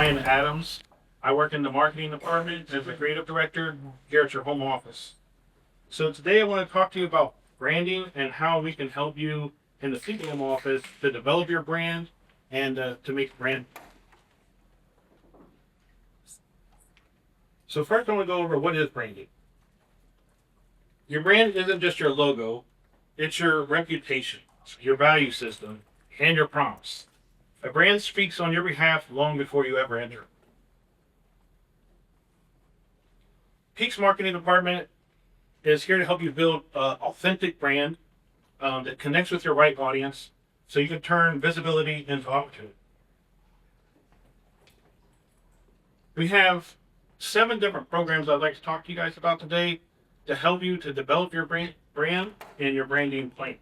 Ryan Adams. I work in the marketing department as the creative director here at your home office. So today I want to talk to you about branding and how we can help you in the CPM office to develop your brand and to make brand. So first I want to go over what is branding. Your brand isn't just your logo, it's your reputation, your value system, and your promise. A brand speaks on your behalf long before you ever enter. Peak's marketing department is here to help you build an authentic brand that connects with your right audience so you can turn visibility into opportunity. We have 7 different programs I'd like to talk to you guys about today to help you to develop your brand and your branding plan.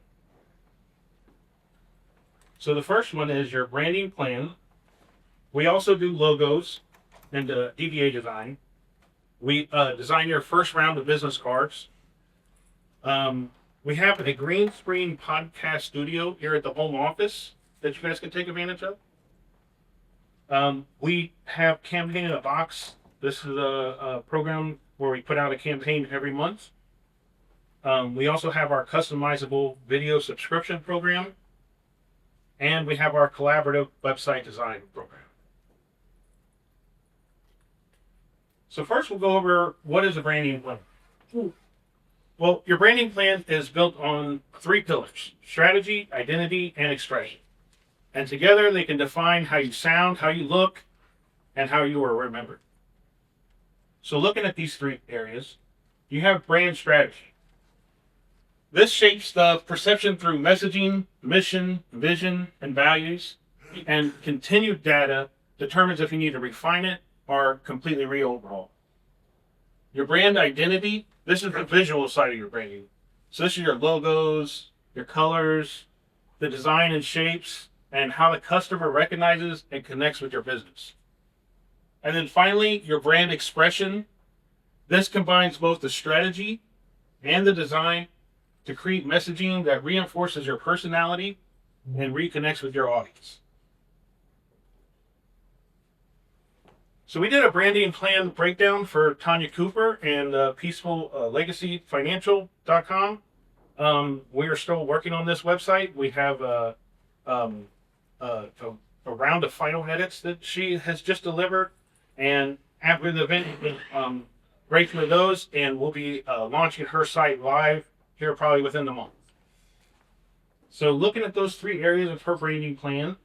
So the first one is your branding plan. We also do logos and DBA design. We design your first round of business cards. We have a green screen podcast studio here at the home office that you guys can take advantage of. We have Campaign in a Box. This is a program where we put out a campaign every month. We also have our customizable video subscription program. And we have our collaborative website design program. So first we'll go over what is a branding plan. Well, your branding plan is built on 3 pillars: strategy, identity, and expression. And together they can define how you sound, how you look, and how you are remembered. So looking at these 3 areas, you have brand strategy. This shapes the perception through messaging, mission, vision, and values, and continued data determines if you need to refine it or completely re-overhaul. Your brand identity, this is the visual side of your branding. So this is your logos, your colors, the design and shapes, and how the customer recognizes and connects with your business. And then finally, your brand expression. This combines both the strategy and the design to create messaging that reinforces your personality and reconnects with your audience. So we did a branding plan breakdown for Tanya Cooper and peacefullegacyfinancial.com. We are still working on this website. We have a round of final edits that she has just delivered, and after the event, break through those, and we'll be launching her site live here probably within the month. So looking at those 3 areas of her branding plan,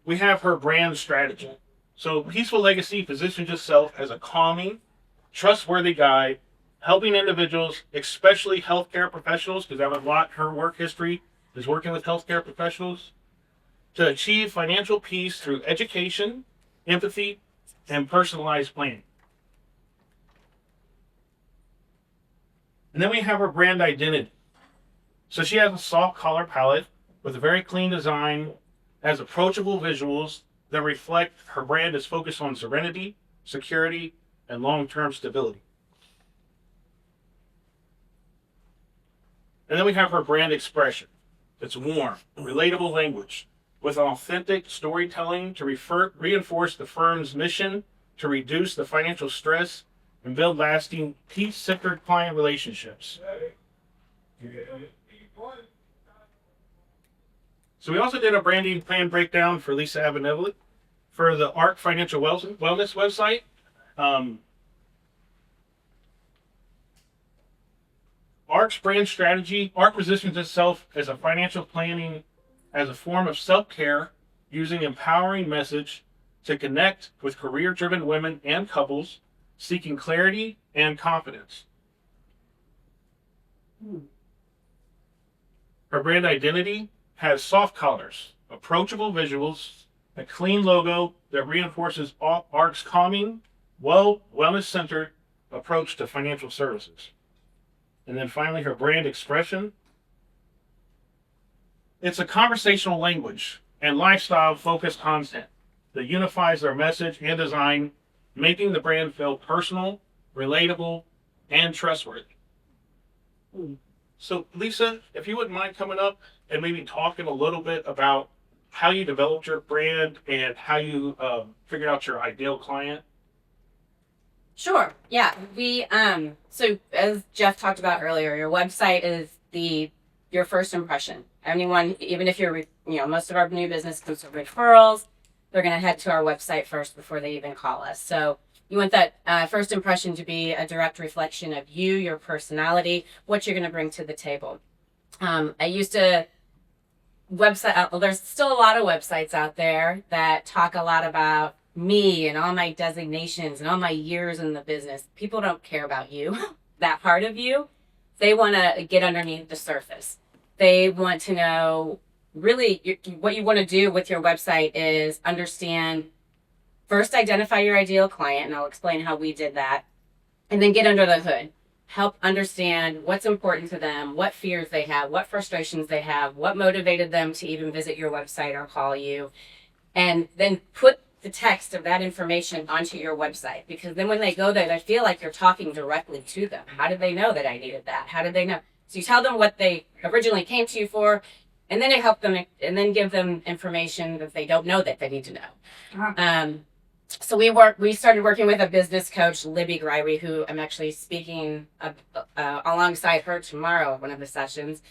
we have her brand strategy. So Peaceful Legacy positions itself as a calming, trustworthy guide, helping individuals, especially healthcare professionals, because that a lot her work history is working with healthcare professionals, to achieve financial peace through education, empathy, and personalized planning. And then we have her brand identity. So she has a soft color palette with a very clean design, has approachable visuals that reflect her brand is focused on serenity, security, and long-term stability. And then we have her brand expression. It's warm, relatable language with authentic storytelling to reinforce the firm's mission to reduce the financial stress and build lasting, peace-centered client relationships. So we also did a branding plan breakdown for Lisa Abenevoli for the ARC Financial Wellness website. ARC's brand strategy, ARC positions itself as a financial planning as a form of self-care using empowering message to connect with career-driven women and couples seeking clarity and confidence. Her brand identity has soft colors, approachable visuals, a clean logo that reinforces ARC's calming, wellness-centered approach to financial services. And then finally, her brand expression. It's a conversational language and lifestyle-focused content that unifies their message and design, making the brand feel personal, relatable, and trustworthy. So Lisa, if you wouldn't mind coming up and maybe talking a little bit about how you developed your brand and how you figured out your ideal client? Sure. Yeah. So as Jeff talked about earlier, your website is your first impression. Anyone, even if most of our new business comes from referrals, they're going to head to our website first before they even call us. So you want that first impression to be a direct reflection of you, your personality, what you're going to bring to the table. I used to there's still a lot of websites out there that talk a lot about me and all my designations and all my years in the business. People don't care about you, that part of you. They want to get underneath the surface. They want to know really what you want to do with your website is understand, first identify your ideal client, and I'll explain how we did that, and then get under the hood. Help understand what's important to them, what fears they have, what frustrations they have, what motivated them to even visit your website or call you, and then put the text of that information onto your website, because then when they go there, they feel like you're talking directly to them. How did they know that I needed that? How did they know? So you tell them what they originally came to you for, and then you help them, and then give them information that they don't know that they need to know. Uh-huh. So we started working with a business coach, Libby Gryrie, who I'm actually speaking alongside her tomorrow at one of the sessions.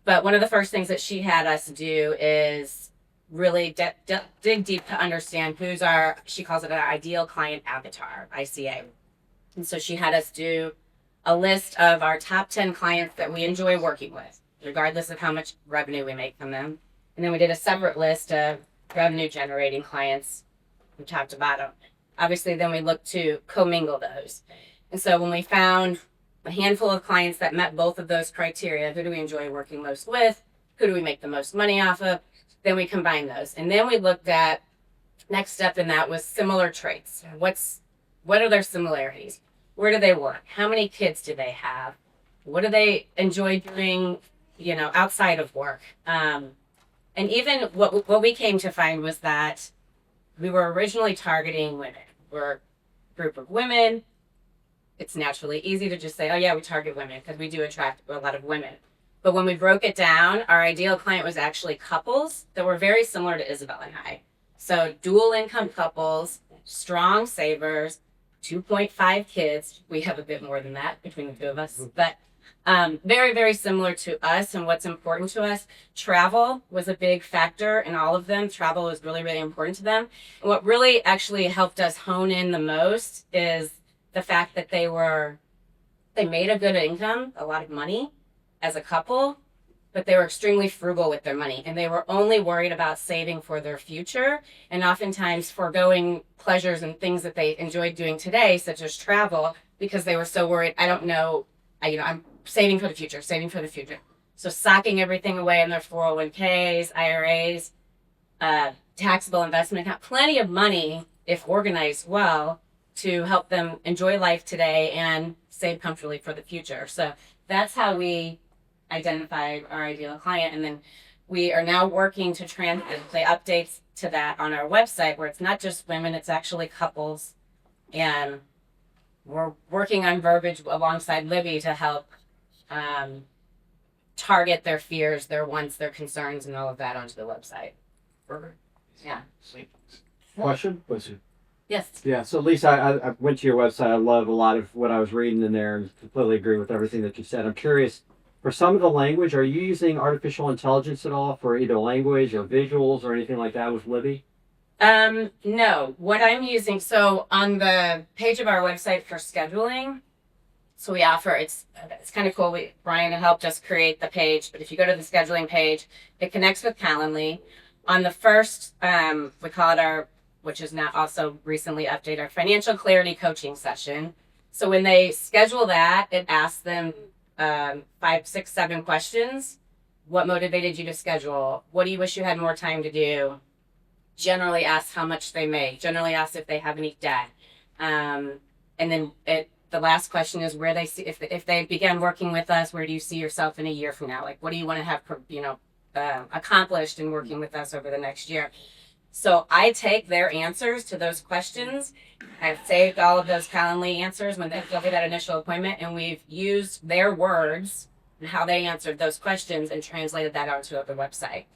But one of the first things that she had us do is really dig deep to understand she calls it an ideal client avatar, ICA. And so she had us do a list of our top 10 clients that we enjoy working with, regardless of how much revenue we make from them. And then we did a separate list of revenue generating clients from top to bottom. Obviously, then we looked to commingle those. And so when we found a handful of clients that met both of those criteria, who do we enjoy working most with? Who do we make the most money off of? Then we combined those. And then we looked at, next step in that was similar traits. What are their similarities? Where do they work? How many kids do they have? What do they enjoy doing, outside of work? And even what we came to find was that we were originally targeting women. We're a group of women. It's naturally easy to just say, oh yeah, we target women because we do attract a lot of women. But when we broke it down, our ideal client was actually couples that were very similar to Isabel and I. So dual income couples, strong savers, 2.5 kids. We have a bit more than that between the two of us, but very, very similar to us and what's important to us. Travel was a big factor in all of them. Travel was really, really important to them. And what really actually helped us hone in the most is the fact that they made a good income, a lot of money as a couple, but they were extremely frugal with their money, and they were only worried about saving for their future and oftentimes foregoing pleasures and things that they enjoyed doing today, such as travel, because they were so worried. I don't know, I'm saving for the future. So socking everything away in their 401ks, IRAs, taxable investment account, plenty of money if organized well to help them enjoy life today and save comfortably for the future. So that's how we identified our ideal client. And then we are now working to translate updates to that on our website, where it's not just women, it's actually couples. And we're working on verbiage alongside Libby to help target their fears, their wants, their concerns, and all of that onto the website. Perfect. Yeah. Question? Yes. Yeah, so Lisa, I went to your website. I love a lot of what I was reading in there and completely agree with everything that you said. I'm curious, for some of the language, are you using artificial intelligence at all for either language or visuals or anything like that with Libby? No. What I'm using, so on the page of our website for scheduling, so we offer, it's kind of cool. Brian helped us create the page, but if you go to the scheduling page, it connects with Calendly. On the first, we call it which is now also recently updated, our financial clarity coaching session. So when they schedule that, it asks them 5, 6, 7 questions. What motivated you to schedule? What do you wish you had more time to do? Generally asks how much they make. Generally asks if they have any debt. And then the last question is where they see, if they began working with us, where do you see yourself in a year from now? Like, what do you want to have, accomplished in working with us over the next year? So I take their answers to those questions. I've saved all of those Calendly answers when they give me that initial appointment, and we've used their words and how they answered those questions and translated that onto the website.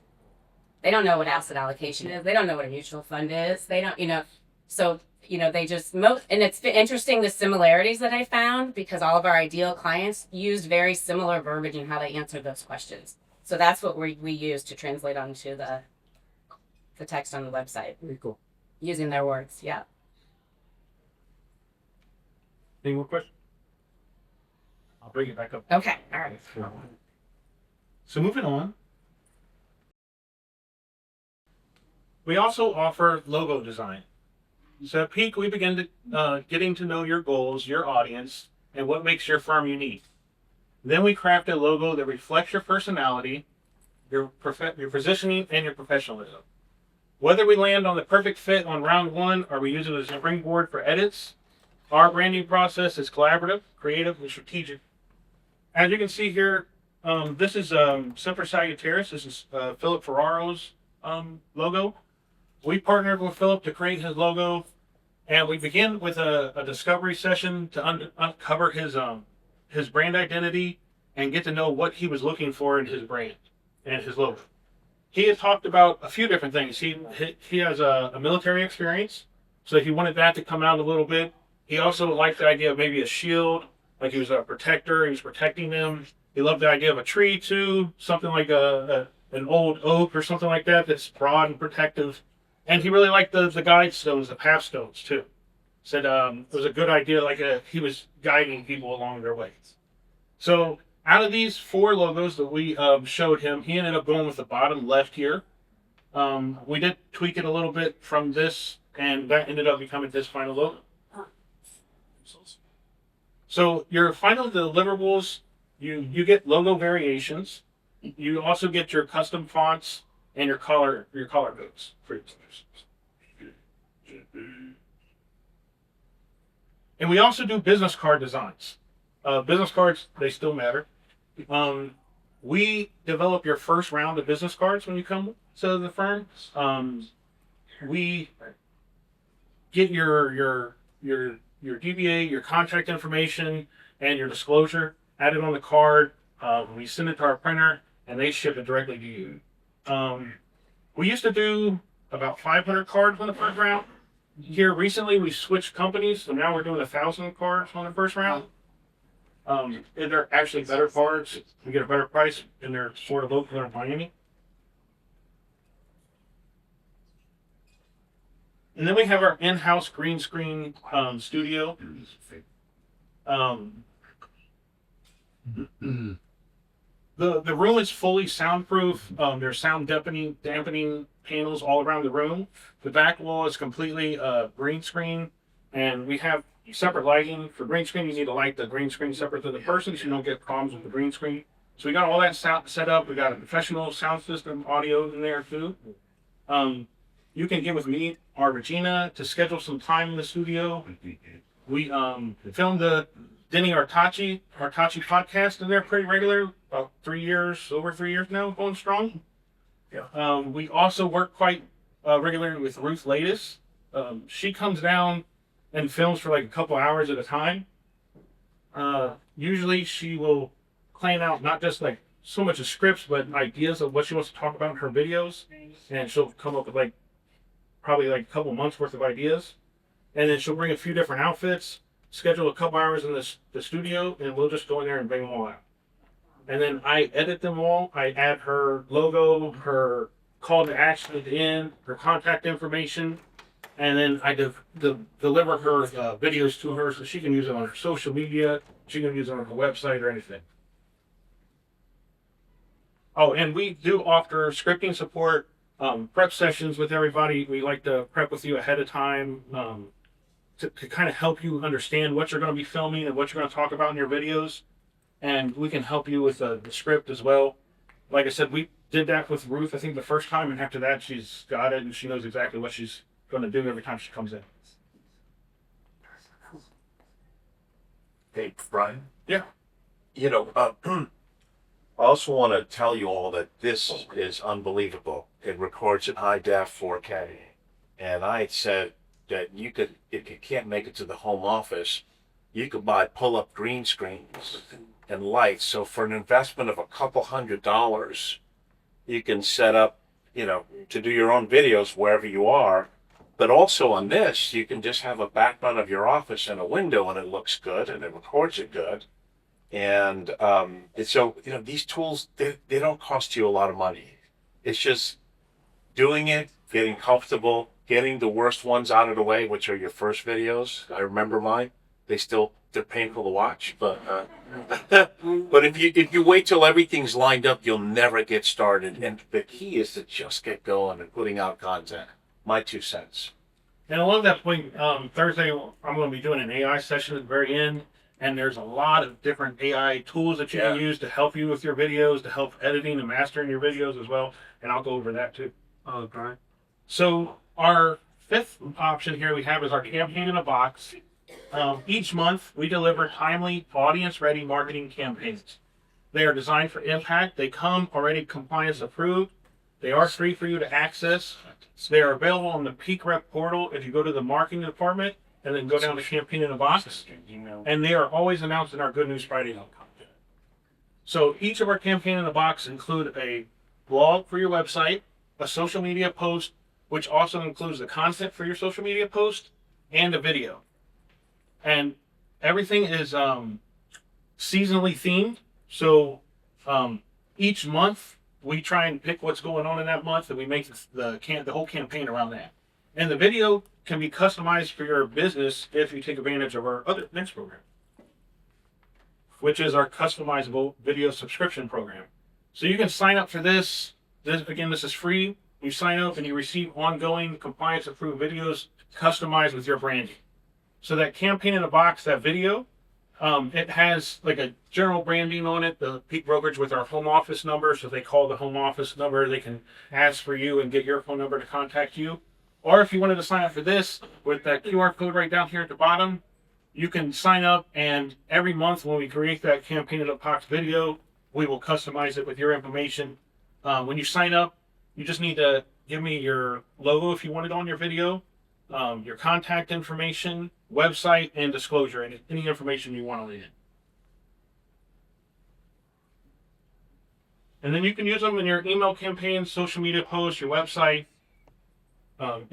They don't know what asset allocation is. They don't know what a mutual fund is. They don't, so, they just, and it's been interesting the similarities that I found because all of our ideal clients used very similar verbiage in how they answered those questions. So that's what we use to translate onto the text on the website Very cool. using their words. Yeah. Any more questions? I'll bring it back up. Okay. All right. So moving on. We also offer logo design. So at Peak, we begin to getting to know your goals, your audience, and what makes your firm unique. Then we craft a logo that reflects your personality, your positioning, and your professionalism. Whether we land on the perfect fit on round one or we use it as a springboard for edits, our branding process is collaborative, creative, and strategic. As you can see here, this is Semper Salutaris. This is Philip Ferraro's logo. We partnered with Philip to create his logo, and we begin with a discovery session to uncover his brand identity and get to know what he was looking for in his brand and his logo. He had talked about a few different things. He has a military experience, so he wanted that to come out a little bit. He also liked the idea of maybe a shield, like he was a protector. He was protecting them. He loved the idea of a tree too, something like an old oak or something like that that's broad and protective. And he really liked the guide stones, the path stones too. Said it was a good idea, like he was guiding people along their way. So out of these 4 logos that we showed him, he ended up going with the bottom left here. We did tweak it a little bit from this, and that ended up becoming this final logo. So your final deliverables, you get logo variations. You also get your custom fonts and your color codes for your players. And we also do business card designs. Business cards, they still matter. We develop your first round of business cards when you come to the firm. We get your DBA, your contact information, and your disclosure added on the card. We send it to our printer, and they ship it directly to you. We used to do about 500 cards on the first round. Here recently, we switched companies, so now we're doing 1,000 cards on the first round. And they're actually better cards. We get a better price, and they're sort of local in Miami. And then we have our in-house green screen studio. The room is fully soundproof. There's sound dampening panels all around the room. The back wall is completely green screen, and we have separate lighting. For green screen, you need to light the green screen separate to the person so you don't get problems with the green screen. So we got all that set up. We got a professional sound system, audio in there too. You can get with me or Regina to schedule some time in the studio. We filmed the Denny Artachi podcast in there pretty regular, about 3 years, over 3 years now, going strong. Yeah. We also work quite regularly with Ruth Lattis. She comes down and films for like a couple hours at a time. Usually she will plan out not just like so much of scripts, but ideas of what she wants to talk about in her videos. And she'll come up with probably a couple months worth of ideas. And then she'll bring a few different outfits, schedule a couple hours in the studio, and we'll just go in there and bring them all out. And then I edit them all. I add her logo, her call to action at the end, her contact information, and then I deliver her videos to her so she can use it on her social media, she can use it on her website or anything. Oh, and we do offer scripting support, prep sessions with everybody. We like to prep with you ahead of time to kind of help you understand what you're going to be filming and what you're going to talk about in your videos. And we can help you with the script as well. Like I said, we did that with Ruth, I think, the first time, and after that, she's got it and she knows exactly what she's going to do every time she comes in. Hey, Brian? Yeah. I also want to tell you all that this is unbelievable. It records in high def 4K. And I said that you could, if you can't make it to the home office, you could buy pull-up green screens and lights. So for an investment of a couple $100, you can set up to do your own videos wherever you are. But also on this, you can just have a background of your office and a window, and it looks good, and it records it good. And so, these tools, they don't cost you a lot of money. It's just doing it, getting comfortable, getting the worst ones out of the way, which are your first videos. I remember mine. They're painful to watch, but but if you wait till everything's lined up, you'll never get started. And the key is to just get going and putting out content. My 2 cents. And along that point, Thursday I'm going to be doing an AI session at the very end, and there's a lot of different AI tools that you can use to help you with your videos, to help editing and mastering your videos as well. And I'll go over that too. Okay. So our 5th option here we have is our campaign in a box. Each month we deliver timely, audience-ready marketing campaigns. They are designed for impact. They come already compliance approved. They are free for you to access. They are available on the Peak Rep portal if you go to the marketing department and then go down to campaign in a box. And they are always announced in our Good News Friday content. So each of our campaign in a box include a blog for your website, a social media post, which also includes the content for your social media post, and a video. And everything is seasonally themed. So each month we try and pick what's going on in that month, and we make the whole campaign around that. And the video can be customized for your business if you take advantage of our other next program, which is our customizable video subscription program. So you can sign up for this. This is free. You sign up and you receive ongoing compliance approved videos customized with your branding. So that campaign in a box, that video, it has like a general branding on it, the Peak Brokerage with our home office number. So if they call the home office number, they can ask for you and get your phone number to contact you. Or if you wanted to sign up for this with that QR code right down here at the bottom, you can sign up, and every month when we create that campaign in a box video, we will customize it with your information. When you sign up, you just need to give me your logo if you want it on your video, your contact information, website, and disclosure, and any information you want to leave in. And then you can use them in your email campaigns, social media posts, your website,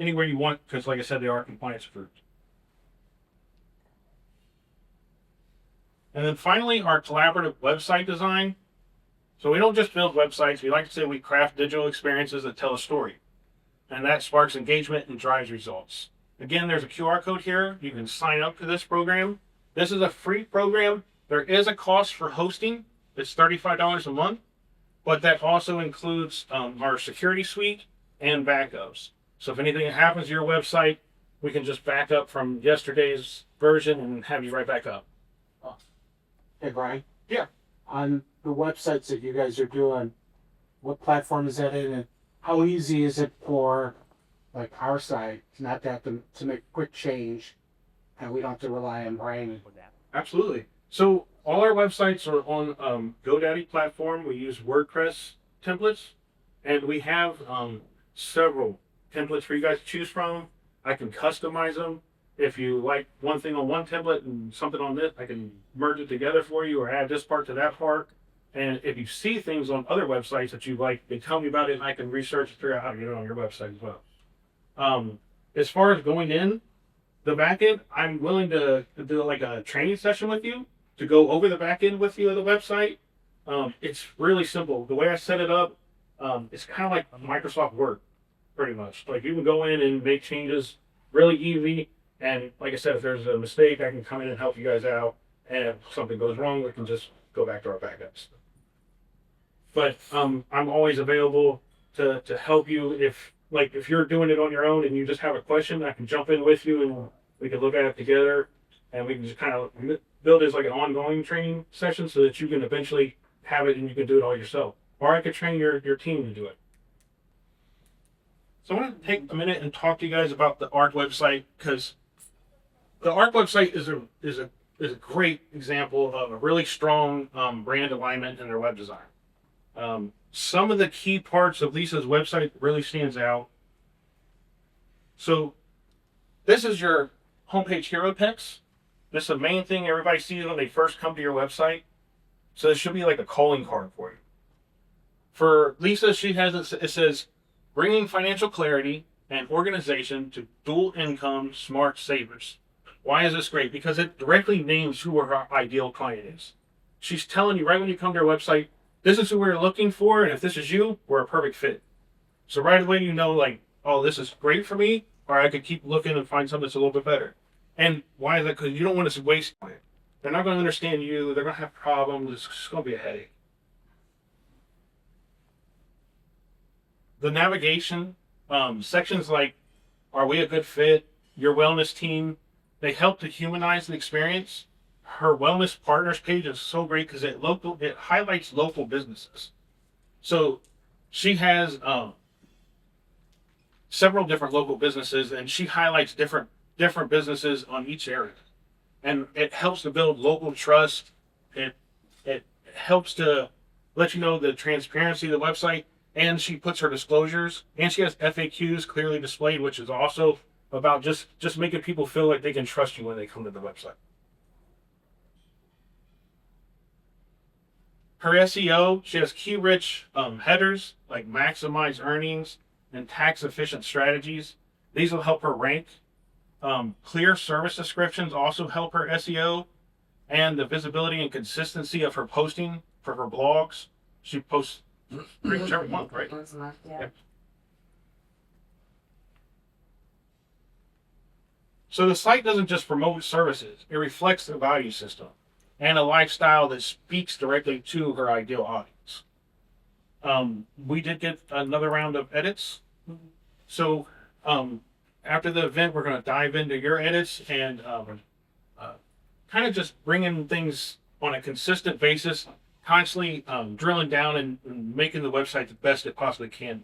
anywhere you want, because like I said, they are compliance approved. And then finally, our collaborative website design. So we don't just build websites. We like to say we craft digital experiences that tell a story. And that sparks engagement and drives results. Again, there's a QR code here. You can sign up for this program. This is a free program. There is a cost for hosting. It's $35 a month. But that also includes our security suite and backups. So if anything happens to your website, we can just back up from yesterday's version and have you right back up. Hey, Brian. Yeah. On the websites that you guys are doing, what platform is that in, and how easy is it for, like, our side not to have to make a quick change, and we don't have to rely on Brian? Absolutely. So all our websites are on GoDaddy platform. We use WordPress templates, and we have several templates for you guys to choose from. I can customize them. If you like one thing on one template and something on this, I can merge it together for you or add this part to that part. And if you see things on other websites that you like, then tell me about it, and I can research and figure out how to get it on your website as well. As far as going in the backend, I'm willing to do like a training session with you to go over the backend with you of the website. It's really simple. The way I set it up, it's kind of like Microsoft Word, pretty much. Like you can go in and make changes really easy. And like I said, if there's a mistake, I can come in and help you guys out. And if something goes wrong, we can just go back to our backups. But I'm always available to help you. If you're doing it on your own and you just have a question, I can jump in with you and we can look at it together. And we can just kind of build it as like an ongoing training session so that you can eventually have it and you can do it all yourself. Or I could train your team to do it. So I want to take a minute and talk to you guys about the ARC website, because the ARC website is a great example of a really strong brand alignment in their web design. Some of the key parts of Lisa's website really stands out. So this is your homepage hero text. This is the main thing everybody sees when they first come to your website. So this should be like a calling card for you. For Lisa, she has it says, bringing financial clarity and organization to dual income smart savers. Why is this great? Because it directly names who her ideal client is. She's telling you right when you come to her website, this is who we're looking for, and if this is you, we're a perfect fit. So right away you know, like, oh, this is great for me, or I could keep looking and find something that's a little bit better. And why is that? Because you don't want to waste it. They're not going to understand you. They're going to have problems. It's just going to be a headache. The navigation, sections like, are we a good fit? Your wellness team, they help to humanize the experience. Her wellness partners page is so great because it highlights local businesses. So she has several different local businesses, and she highlights different businesses on each area, and it helps to build local trust. It helps to let you know the transparency of the website, and she puts her disclosures, and she has FAQs clearly displayed, which is also about just making people feel like they can trust you when they come to the website. Her SEO, she has key-rich headers like maximize earnings and tax-efficient strategies. These will help her rank. Clear service descriptions also help her SEO, and the visibility and consistency of her posting for her blogs. She posts pretty much every month, right? Yeah. So the site doesn't just promote services, it reflects the value system and a lifestyle that speaks directly to her ideal audience. We did get another round of edits. So after the event, we're going to dive into your edits and kind of just bringing things on a consistent basis, constantly drilling down and making the website the best it possibly can.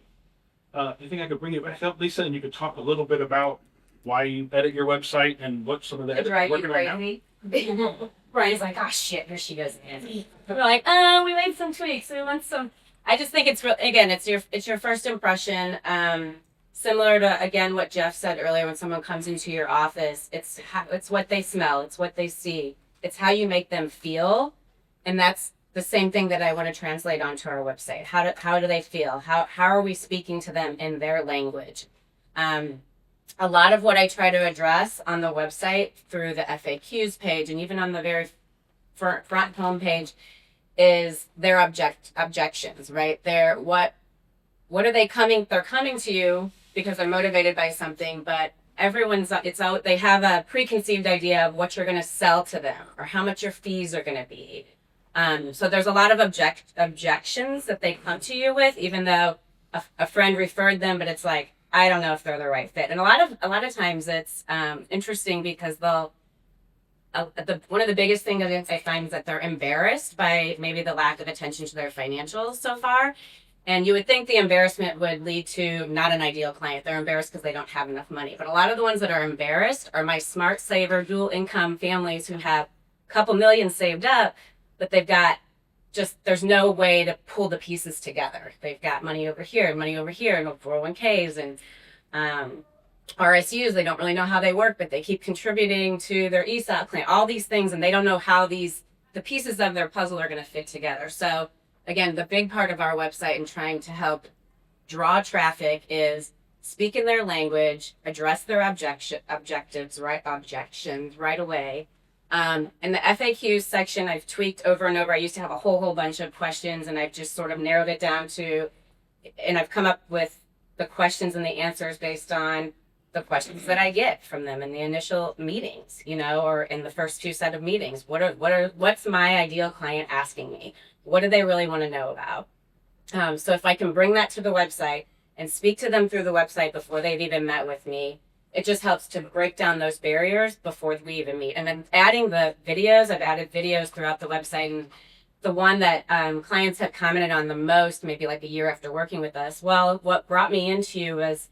I think I could bring you back up, Lisa, and you could talk a little bit about why you edit your website and what some of the edits Drive you're you working on now. crazy. Brian's like, oh shit, here she goes again. We're like, we made some tweaks. We want some. I just think it's again, it's your first impression. Similar to again what Jeff said earlier, when someone comes into your office, it's what they smell, it's what they see, it's how you make them feel, and that's the same thing that I want to translate onto our website. How do they feel? How are we speaking to them in their language? A lot of what I try to address on the website through the FAQs page and even on the very front home page is their objections, right? What are they coming? They're coming to you because they're motivated by something, but they have a preconceived idea of what you're going to sell to them or how much your fees are going to be. So there's a lot of objections that they come to you with, even though a friend referred them, but it's like, I don't know if they're the right fit. And a lot of times it's interesting because one of the biggest things I find is that they're embarrassed by maybe the lack of attention to their financials so far. And you would think the embarrassment would lead to not an ideal client. They're embarrassed because they don't have enough money. But a lot of the ones that are embarrassed are my smart saver, dual income families who have a couple million saved up, but they've got there's no way to pull the pieces together. They've got money over here, and 401ks and RSUs. They don't really know how they work, but they keep contributing to their ESOP plan, all these things, and they don't know how the pieces of their puzzle are going to fit together. So again, the big part of our website and trying to help draw traffic is speak in their language, address their objections right away. And the FAQs section I've tweaked over and over. I used to have a whole bunch of questions, and I've just sort of narrowed it down and I've come up with the questions and the answers based on the questions that I get from them in the initial meetings, or in the first few set of meetings. What's my ideal client asking me? What do they really want to know about? So if I can bring that to the website and speak to them through the website before they've even met with me, it just helps to break down those barriers before we even meet. And then adding the videos, I've added videos throughout the website. And the one that clients have commented on the most, maybe like a year after working with us, well, what brought me into you was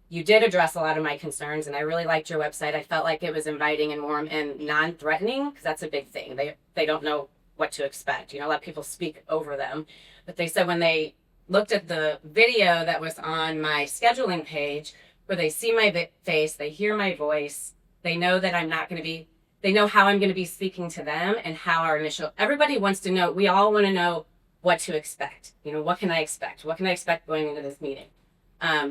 you did address a lot of my concerns, and I really liked your website. I felt like it was inviting and warm and non-threatening, because that's a big thing. They don't know what to expect. A lot of people speak over them. But they said when they looked at the video that was on my scheduling page, where they see my face, they hear my voice, they know that they know how I'm going to be speaking to them and how everybody wants to know, we all want to know what to expect. What can I expect? What can I expect going into this meeting?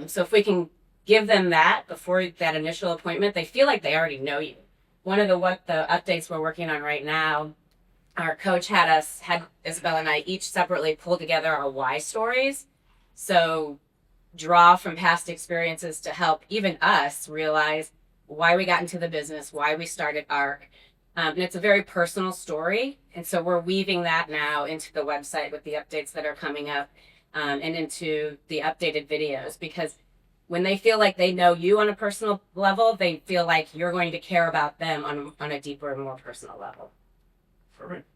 So if we can give them that before that initial appointment, they feel like they already know you. One of the updates we're working on right now, our coach had Isabella and I each separately pull together our why stories. So draw from past experiences to help even us realize why we got into the business, why we started ARC. And it's a very personal story. And so we're weaving that now into the website with the updates that are coming up, and into the updated videos, because when they feel like they know you on a personal level, they feel like you're going to care about them on a deeper and more personal level. Perfect.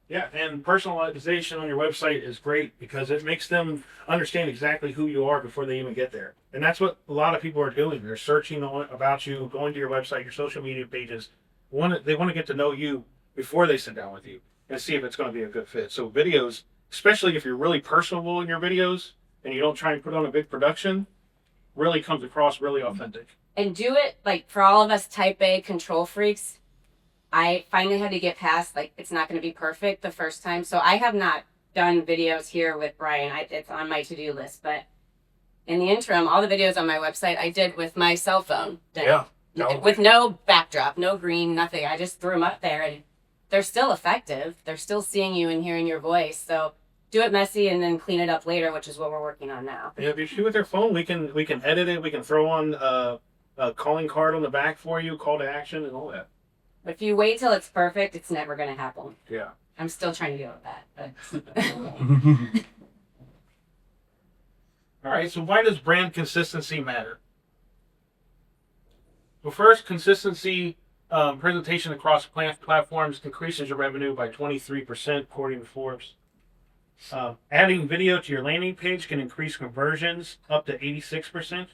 Yeah, and personalization on your website is great because it makes them understand exactly who you are before they even get there. And that's what a lot of people are doing. They're searching about you, going to your website, your social media pages. They want to get to know you before they sit down with you and see if it's going to be a good fit. So videos, especially if you're really personable in your videos and you don't try and put on a big production, really comes across really authentic. And do it, like, for all of us type A control freaks, I finally had to get past, like, it's not going to be perfect the first time. So I have not done videos here with Brian. It's on my to-do list. But in the interim, all the videos on my website I did with my cell phone. Yeah. With no backdrop, no green, nothing. I just threw them up there, and they're still effective. They're still seeing you and hearing your voice. So do it messy and then clean it up later, which is what we're working on now. And if you shoot with your phone, we can edit it. We can throw on a calling card on the back for you, call to action, and all that. But if you wait till it's perfect, it's never going to happen. Yeah. I'm still trying to deal with that. But All right. So why does brand consistency matter? Well, first, consistency presentation across platforms increases your revenue by 23%, according to Forbes. Adding video to your landing page can increase conversions up to 86%.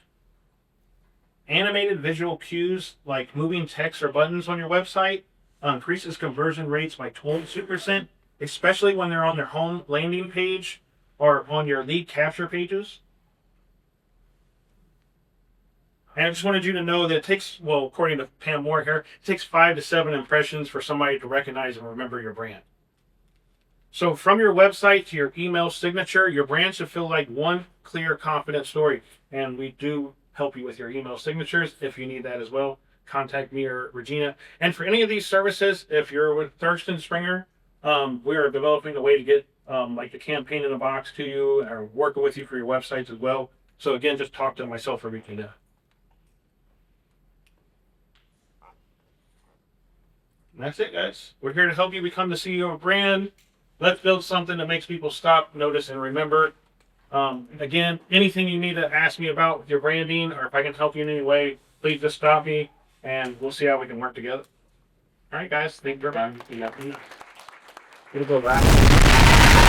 Animated visual cues like moving text or buttons on your website increases conversion rates by 22%, especially when they're on their home landing page or on your lead capture pages. And I just wanted you to know that it takes, well, according to Pam Moore here, it takes 5 to 7 impressions for somebody to recognize and remember your brand. So from your website to your email signature, your brand should feel like one clear, confident story. And we do help you with your email signatures if you need that as well. Contact me or Regina. And for any of these services, if you're with Thurston Springer, we are developing a way to get like the campaign in a box to you, or working with you for your websites as well. So again, just talk to myself or Regina. And that's it, guys. We're here to help you become the CEO of a brand. Let's build something that makes people stop, notice, and remember. Again, anything you need to ask me about with your branding, or if I can help you in any way, please just stop me, and we'll see how we can work together. All right, guys. Thank you very much. We'll go back.